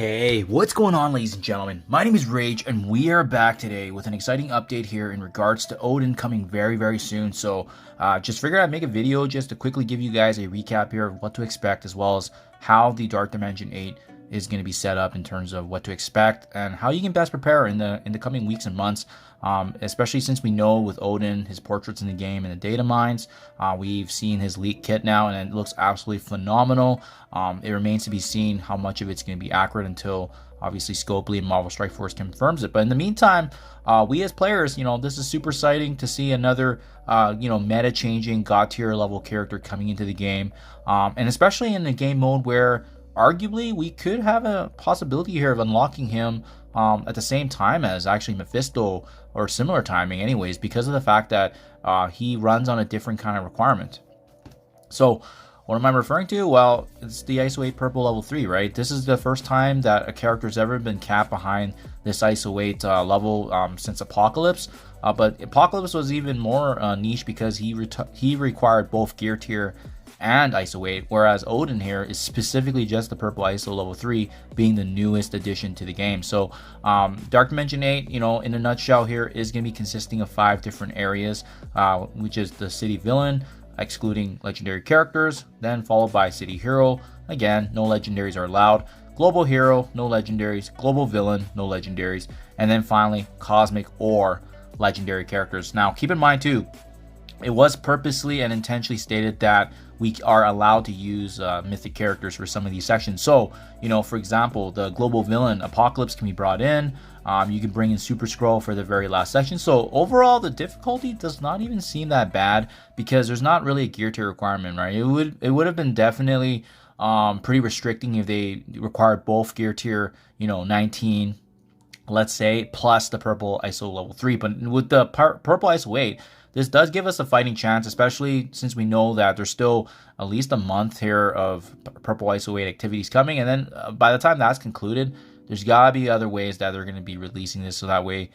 Hey, what's going on, ladies and gentlemen? My name is Rayge, and we are back today with an exciting update here in regards to Odin coming very soon. So just figured I'd make a video just to quickly give you guys a recap here of what to expect, as well as how the Dark Dimension 8 is going to be set up in terms of what to expect and how you can best prepare in the coming weeks and months. Especially since we know with Odin, his portraits in the game and the data mines, we've seen his leak kit now, and it looks absolutely phenomenal. It remains to be seen how much of it's going to be accurate until obviously Scopely and Marvel Strike Force confirms it. But in the meantime, we as players, this is super exciting to see another, meta changing god tier level character coming into the game, and especially in the game mode where arguably we could have a possibility here of unlocking him at the same time as actually Mephisto, or similar timing anyways, because of the fact that he runs on a different kind of requirement. So what am I referring to? Well, it's the ISO-8 purple level 3, right? This is the first time that a character's ever been capped behind this ISO-8 level since Apocalypse. But Apocalypse was even more niche because he required both gear tier and ISO-8, whereas Odin here is specifically just the purple ISO level 3, being the newest addition to the game. So Dark Dimension 8, in a nutshell here, is going to be consisting of 5 different areas, which is the city villain, excluding legendary characters, then followed by city hero. Again, no legendaries are allowed. Global hero, no legendaries. Global villain, no legendaries. And then finally, cosmic or legendary characters. Now, keep in mind too, it was purposely and intentionally stated that we are allowed to use mythic characters for some of these sections. So, for example, the global villain Apocalypse can be brought in. You can bring in Super Scroll for the very last section. So overall, the difficulty does not even seem that bad because there's not really a gear tier requirement, right? It would have been definitely pretty restricting if they required both gear tier, 19, let's say, plus the purple ISO level 3. But with the purple ISO 8, this does give us a fighting chance, especially since we know that there's still at least a month here of purple ISO 8 activities coming. And then by the time that's concluded, there's got to be other ways that they're going to be releasing this, so that way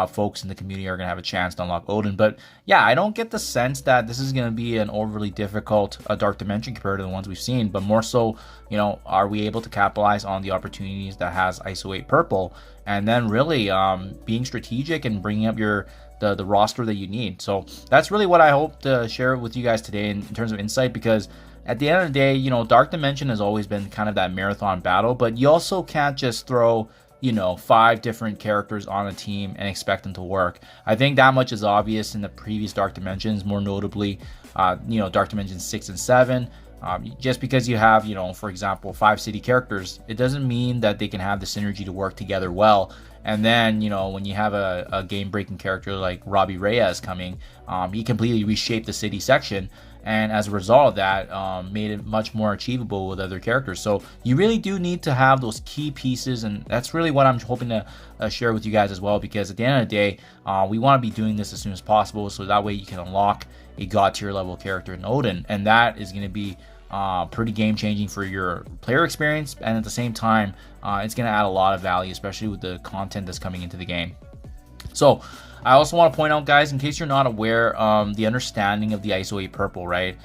folks in the community are going to have a chance to unlock Odin. But yeah, I don't get the sense that this is going to be an overly difficult Dark Dimension compared to the ones we've seen, but more so, are we able to capitalize on the opportunities that has ISO 8 purple, and then really being strategic and bringing up the roster that you need. So that's really what I hope to share with you guys today in terms of insight, because at the end of the day, Dark Dimension has always been kind of that marathon battle, but you also can't just throw 5 different characters on a team and expect them to work. I think that much is obvious in the previous Dark Dimensions, more notably Dark Dimensions 6 and 7. Just because you have, for example, 5 city characters, it doesn't mean that they can have the synergy to work together well. And then, when you have a game-breaking character like Robbie Reyes coming, he completely reshaped the city section, and as a result of that, made it much more achievable with other characters. So you really do need to have those key pieces, and that's really what I'm hoping to share with you guys as well, because at the end of the day, we want to be doing this as soon as possible, so that way you can unlock a god tier level character in Odin, and that is going to be pretty game changing for your player experience, and at the same time it's going to add a lot of value, especially with the content that's coming into the game. So I also want to point out, guys, in case you're not aware, the understanding of the ISO 8 purple, right?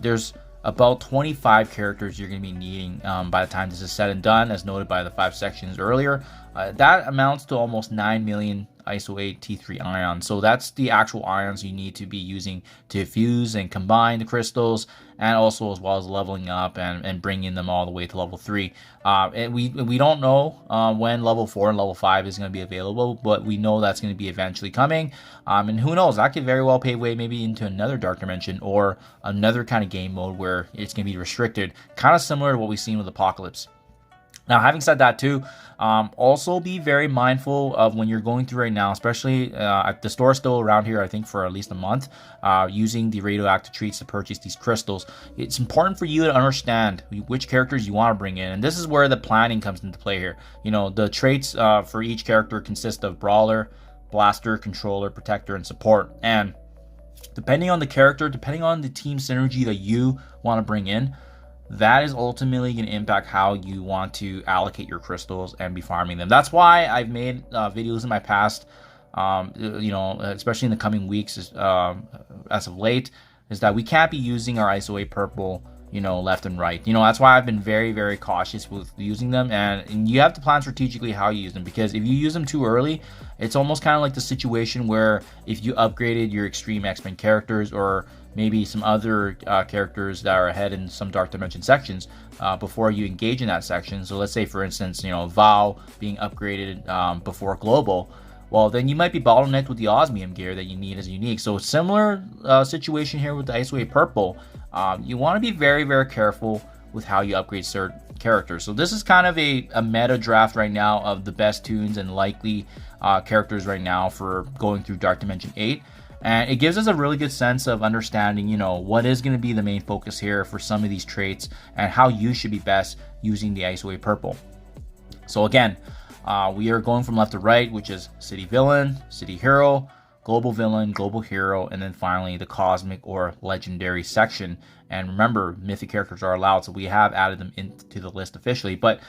There's about 25 characters you're going to be needing by the time this is said and done, as noted by the 5 sections earlier. That amounts to almost 9 million ISO 8 T3 ions. So that's the actual ions you need to be using to fuse and combine the crystals, and also as well as leveling up and bringing them all the way to level 3. And we don't know when level 4 and level 5 is going to be available, but we know that's going to be eventually coming. And who knows, that could very well pave way maybe into another Dark Dimension or another kind of game mode where it's going to be restricted, kind of similar to what we've seen with Apocalypse. Now, having said that too, also be very mindful of when you're going through right now, especially the store is still around here, I think, for at least a month, using the radioactive treats to purchase these crystals. It's important for you to understand which characters you want to bring in, and this is where the planning comes into play here. The traits for each character consist of Brawler, Blaster, Controller, Protector, and Support, and depending on the character, depending on the team synergy that you want to bring in, that is ultimately going to impact how you want to allocate your crystals and be farming them. That's why I've made videos in my past, especially in the coming weeks as of late, is that we can't be using our ISO 8 purple left and right. That's why I've been very, very cautious with using them, and you have to plan strategically how you use them, because if you use them too early, it's almost kind of like the situation where if you upgraded your extreme X-Men characters, or maybe some other characters that are ahead in some Dark Dimension sections before you engage in that section. So let's say, for instance, Val being upgraded before Global. Well, then you might be bottlenecked with the osmium gear that you need as unique. So similar situation here with the ISO-8 purple. You want to be very, very careful with how you upgrade certain characters. So this is kind of a meta draft right now of the best tunes and likely characters right now for going through Dark Dimension 8. And it gives us a really good sense of understanding, what is going to be the main focus here for some of these traits and how you should be best using the ISO-8 purple. So again, we are going from left to right, which is City Villain, City Hero, Global Villain, Global Hero, and then finally the Cosmic or Legendary section. And remember, mythic characters are allowed, so we have added them into the list officially. But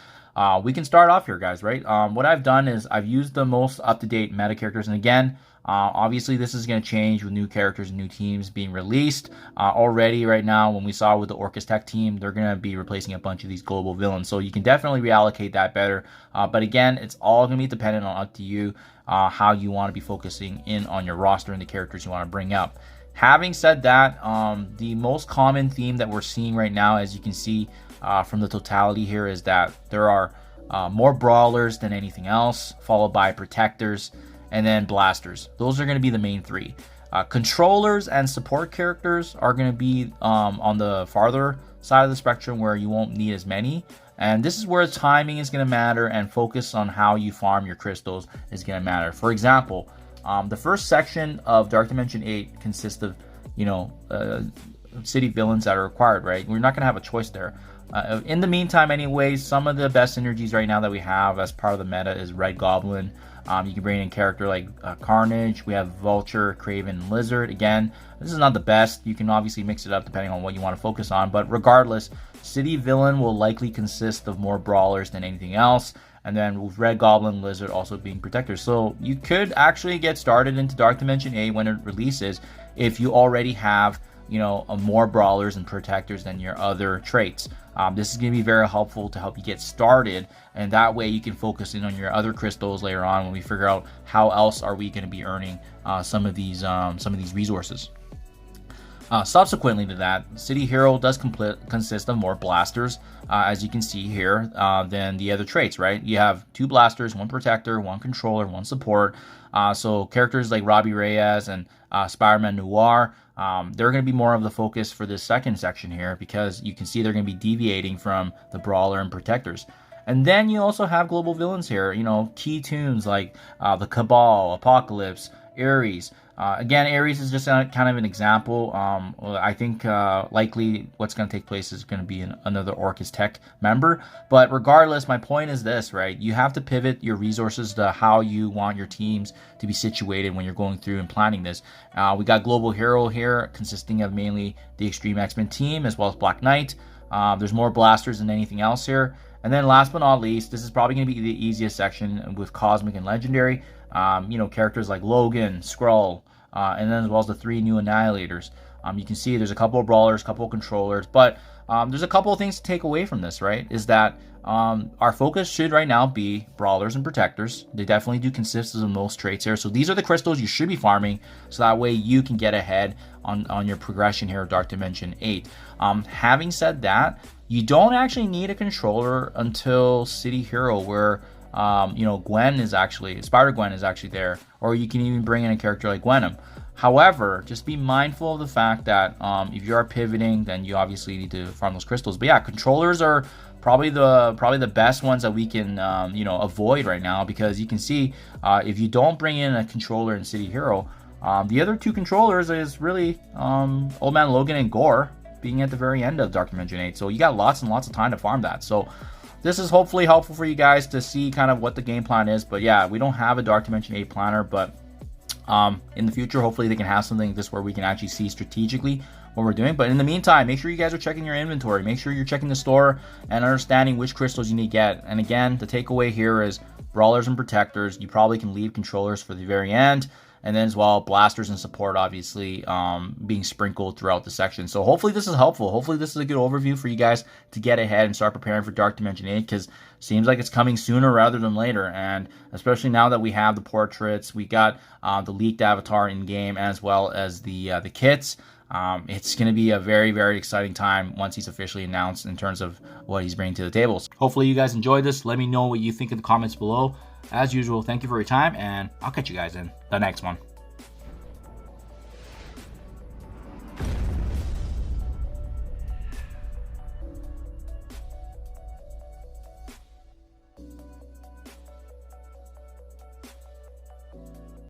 we can start off here, guys, right? What I've done is I've used the most up-to-date meta characters. And again, obviously this is going to change with new characters and new teams being released. Already right now, when we saw with the Orcus Tech team, they're going to be replacing a bunch of these global villains. So you can definitely reallocate that better. But again, it's all going to be dependent on up to you, how you want to be focusing in on your roster and the characters you want to bring up. Having said that, the most common theme that we're seeing right now, as you can see from the totality here, is that there are more brawlers than anything else, followed by protectors, and then blasters. Those are going to be the main three. Controllers and support characters are going to be on the farther side of the spectrum, where you won't need as many. And this is where timing is going to matter, and focus on how you farm your crystals is going to matter. For example, the first section of Dark Dimension 8 consists of, city villains that are required, right? We're not going to have a choice there. In the meantime, anyways, some of the best synergies right now that we have as part of the meta is Red Goblin. You can bring in a character like Carnage. We have Vulture, Kraven, Lizard. Again, this is not the best. You can obviously mix it up depending on what you want to focus on. But regardless, City Villain will likely consist of more brawlers than anything else. And then with Red Goblin, Lizard also being protectors. So you could actually get started into Dark Dimension 8 when it releases if you already have, more brawlers and protectors than your other traits. This is going to be very helpful to help you get started, and that way you can focus in on your other crystals later on when we figure out how else are we going to be earning some of these resources. Subsequently to that, City Hero does consist of more blasters, as you can see here, than the other traits, right? You have 2 blasters, 1 protector, 1 controller, 1 support. So characters like Robbie Reyes and Spider-Man Noir, they're going to be more of the focus for this second section here, because you can see they're going to be deviating from the brawler and protectors. And then you also have global villains here, key tunes like the Cabal, Apocalypse, Ares. Again, Ares is just kind of an example. I think likely what's going to take place is going to be another Orcus Tech member. But regardless, my point is this, right? You have to pivot your resources to how you want your teams to be situated when you're going through and planning this. We got Global Hero here, consisting of mainly the Extreme X-Men team as well as Black Knight. There's more blasters than anything else here. And then last but not least, this is probably going to be the easiest section with Cosmic and Legendary. Characters like Logan, Skrull, and then as well as the 3 new Annihilators. You can see there's a couple of brawlers, couple of controllers, but there's a couple of things to take away from this, right? Is that our focus should right now be brawlers and protectors. They definitely do consist of most traits here. So these are the crystals you should be farming, so that way you can get ahead on your progression here of Dark Dimension 8. Having said that, you don't actually need a controller until City Hero, where Spider-Gwen is actually there, or you can even bring in a character like Gwenom. However, just be mindful of the fact that if you are pivoting, then you obviously need to farm those crystals. But yeah, controllers are probably the best ones that we can avoid right now, because you can see if you don't bring in a controller in City Hero, the other 2 controllers is really Old Man Logan and Gore being at the very end of Dark Dimension 8. So you got lots and lots of time to farm that. So this is hopefully helpful for you guys to see kind of what the game plan is. But yeah, we don't have a Dark Dimension 8 planner, but in the future, hopefully they can have something like this where we can actually see strategically what we're doing. But in the meantime, make sure you guys are checking your inventory. Make sure you're checking the store and understanding which crystals you need to get. And again, the takeaway here is brawlers and protectors. You probably can leave controllers for the very end. and then as well blasters and support obviously being sprinkled throughout the section. So hopefully this is helpful. Hopefully this is a good overview for you guys to get ahead and start preparing for Dark Dimension 8, because it seems like it's coming sooner rather than later, and especially now that we have the portraits, we got the leaked avatar in game, as well as the kits. It's going to be a very, very exciting time once he's officially announced in terms of what he's bringing to the tables. Hopefully you guys enjoyed this. Let me know what you think in the comments below. As usual, thank you for your time, and I'll catch you guys in the next one.